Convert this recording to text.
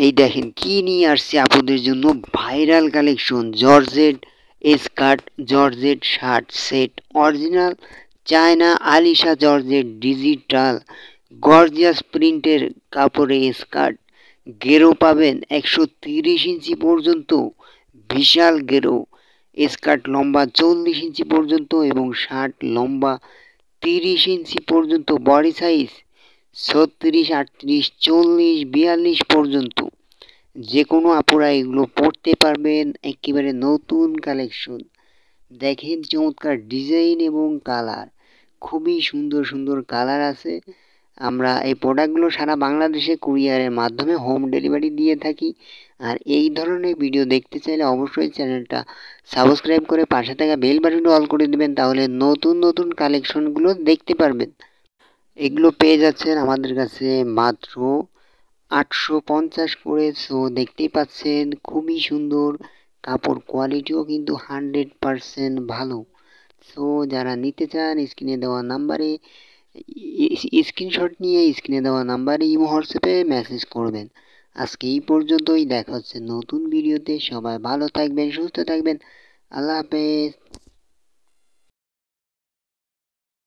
এই দেখেন কি নিয়ে আসছে আপুদের জন্য viral collection georgette skirt, georgette shirt set, original China Alisha georgette digital gorgeous প্রিন্টের কাপড়ে স্কার্ট। গেরো পাবেন 130 ইঞ্চি পর্যন্ত, বিশাল গেরো। স্কার্ট লম্বা 40 ইঞ্চি পর্যন্ত এবং শার্ট লম্বা 30 ইঞ্চি পর্যন্ত, বডি সাইজ 36, 38, 40, 42 পর্যন্ত। যে কোনো আপুরা এগুলো পড়তে পারবেন। একেবারে নতুন কালেকশন, দেখেন চমৎকার ডিজাইন এবং কালার, খুবই সুন্দর সুন্দর কালার আছে। আমরা এই প্রোডাক্টগুলো সারা বাংলাদেশে কুরিয়ারের মাধ্যমে হোম ডেলিভারি দিয়ে থাকি। আর এই ধরনের ভিডিও দেখতে চাইলে অবশ্যই চ্যানেলটা সাবস্ক্রাইব করে পাশে থাকা বেল বাটনটা অল করে দেবেন, তাহলে নতুন নতুন কালেকশনগুলো দেখতে পারবেন। এগুলো পেয়ে যাচ্ছেন আমাদের কাছে মাত্র 850 করে। সো দেখতেই পাচ্ছেন খুবই সুন্দর, কাপড় কোয়ালিটিও কিন্তু 100% ভালো। সো যারা নিতে চান স্ক্রিনে দেওয়া নাম্বারে স্ক্রিনশট নিয়ে স্ক্রিনে দেওয়া নাম্বারে ইমো হোয়াটসঅ্যাপে মেসেজ করবেন। আজকে এই পর্যন্তই, দেখা হচ্ছে নতুন ভিডিওতে। সবাই ভালো থাকবেন, সুস্থ থাকবেন। আল্লাহ হাফেজ।